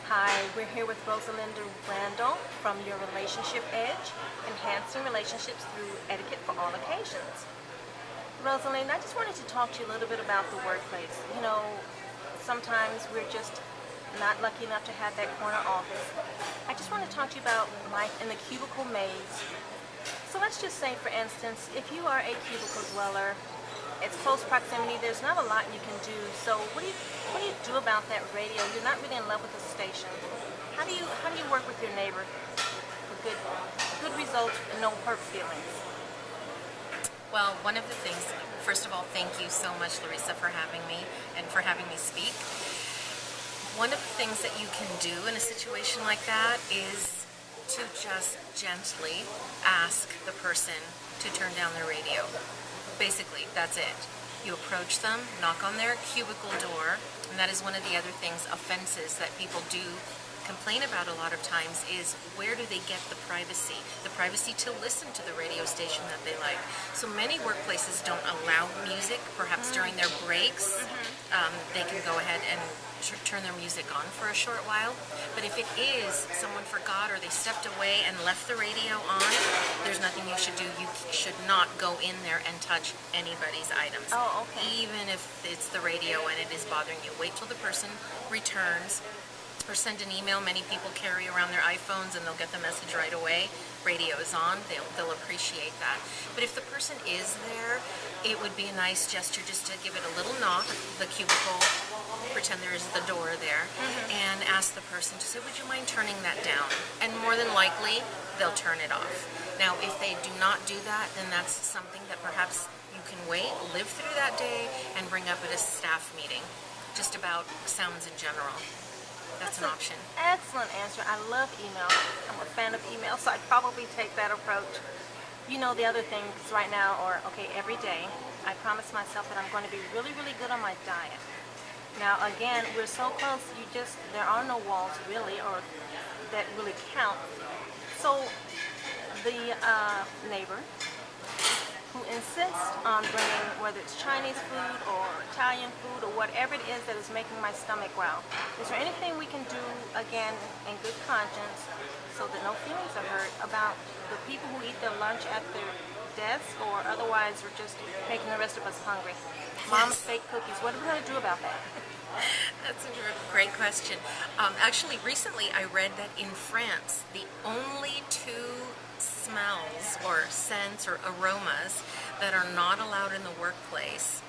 Hi, we're here with Rosalinda Randall from Your Relationship Edge, enhancing relationships through etiquette for all occasions. Rosalinda, I just wanted to talk to you a little bit about the workplace. Sometimes we're just not lucky enough to have that corner office. I just want to talk to you about life in the cubicle maze. So let's just say, for instance, if you are a cubicle dweller, it's close proximity, there's not a lot you can do. So what do you do about that radio? You're not really in love with the station. How do you work with your neighbor for good results and no hurt feelings? Well, one of the things, first of all, thank you so much, Larissa, for having me and for having me speak. One of the things that you can do in a situation like that is to just gently ask the person to turn down their radio. Basically, that's it. You approach them, knock on their cubicle door, and that is one of the other things, offenses that people do complain about a lot of times is where do they get the privacy? The privacy to listen to the radio station that they like. So many workplaces don't allow music, perhaps during their breaks. They can go ahead and turn their music on for a short while. But if it is someone forgot or they stepped away and left the radio on, there's nothing you should do. You should not go in there and touch anybody's items. Oh, okay. Even if it's the radio and it is bothering you. Wait till the person returns. Or send an email. Many people carry around their iPhones and they'll get the message right away. Radio is on. They'll appreciate that. But if the person is there, it would be a nice gesture just to give it a little knock, the cubicle, pretend there's the door there, and ask the person to say, would you mind turning that down? And more than likely, they'll turn it off. Now, if they do not do that, then that's something that perhaps you can wait, live through that day, and bring up at a staff meeting, just about sounds in general. That's an option. Excellent answer. I love email. I'm a fan of email, so I'd probably take that approach. The other things right now, every day, I promise myself that I'm going to be really, really good on my diet. Now, again, we're so close, there are no walls really, or that really count. So, the neighbor who insists on bringing, whether it's Chinese food or Italian food or whatever it is that is making my stomach growl, is there anything we can do, again, in good conscience, so that no feelings are hurt, about the people who eat their lunch at their desk or otherwise are just making the rest of us hungry? Mom's fake cookies. What are we going to do about that? That's a great question. Actually, recently I read that in France, the only two smells or scents or aromas that are not allowed in the workplace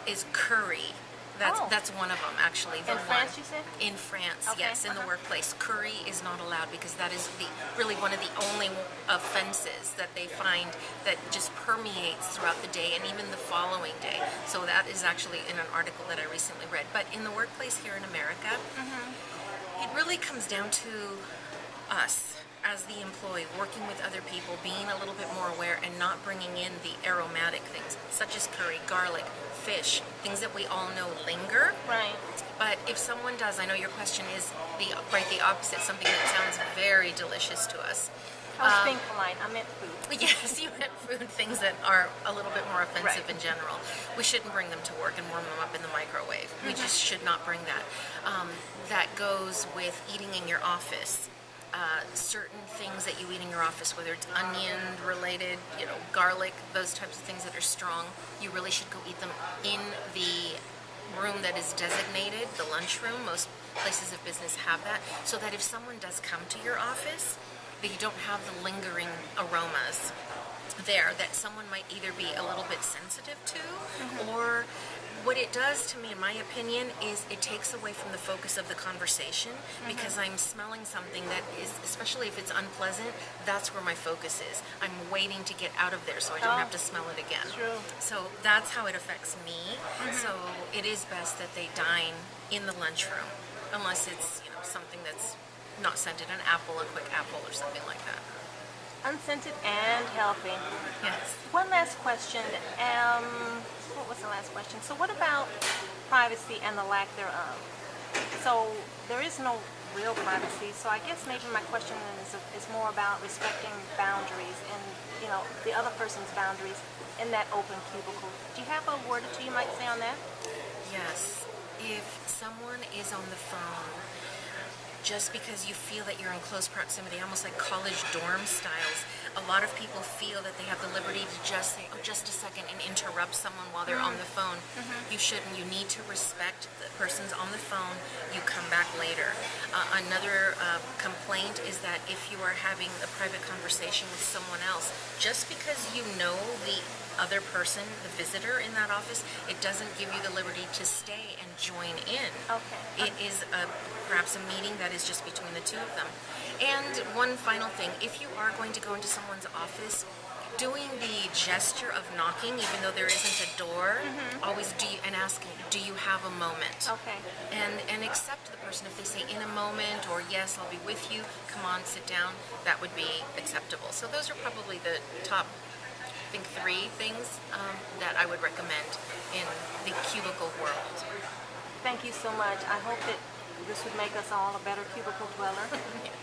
is curry. That's one of them, actually. In France, you said? In France, Okay, yes, in the workplace. Curry is not allowed because that is really one of the only offenses that they find that just permeates throughout the day and even the following day. So that is actually in an article that I recently read. But in the workplace here in America, it really comes down to us as the employee, working with other people, being a little bit more aware and not bringing in the aromatic things, such as curry, garlic, fish, things that we all know linger. Right. But if someone does, I know your question is quite the opposite, something that sounds very delicious to us. I was being polite. I meant food. Yes, you meant food, things that are a little bit more offensive in general. We shouldn't bring them to work and warm them up in the microwave. We just should not bring that. That goes with eating in your office. Certain things that you eat in your office, whether it's onion related, garlic, those types of things that are strong, you really should go eat them in the room that is designated, the lunchroom. Most places of business have that, so that if someone does come to your office, that you don't have the lingering aromas there that someone might either be a little bit sensitive to, or what it does to me, in my opinion, is it takes away from the focus of the conversation because I'm smelling something that is, especially if it's unpleasant, that's where my focus is. I'm waiting to get out of there so I don't have to smell it again. True. So that's how it affects me. So it is best that they dine in the lunchroom, unless it's something that's not scented, an apple, a quick apple or something like that. Unscented and healthy. Yes. One last question. What was the last question? So what about privacy and the lack thereof? So there is no real privacy. So I guess maybe my question is more about respecting boundaries and the other person's boundaries in that open cubicle. Do you have a word or two you might say on that? Yes. If someone is on the phone just because you feel that you're in close proximity, almost like college dorm styles. A lot of people feel that they have the liberty to just say, oh, just a second, and interrupt someone while they're on the phone. You shouldn't. You need to respect the person's on the phone. You come back later. Another complaint is that if you are having a private conversation with someone else, just because you know the other person, the visitor in that office, it doesn't give you the liberty to stay and join in. Okay. It is perhaps a meeting that is just between the two of them. And one final thing, if you are going to go into someone's office, doing the gesture of knocking, even though there isn't a door, always and asking, do you have a moment? Okay. And accept the person if they say in a moment, or yes, I'll be with you, come on, sit down, that would be acceptable. So those are probably the top, I think, 3 things that I would recommend in the cubicle world. Thank you so much. I hope that this would make us all a better cubicle dweller. Yes.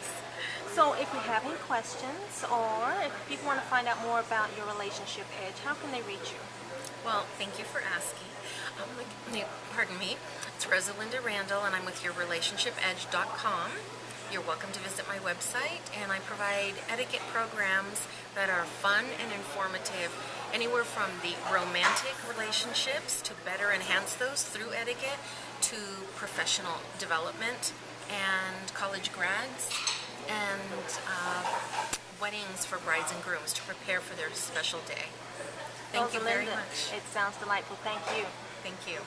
So if you have any questions, or if people want to find out more about your relationship edge, how can they reach you? Well, thank you for asking. Pardon me. It's Rosalinda Randall, and I'm with yourrelationshipedge.com. You're welcome to visit my website, and I provide etiquette programs that are fun and informative, anywhere from the romantic relationships to better enhance those through etiquette, to professional development and college grads, and weddings for brides and grooms to prepare for their special day. Thank you very Rosalinda, much. it sounds delightful. Thank you. Thank you.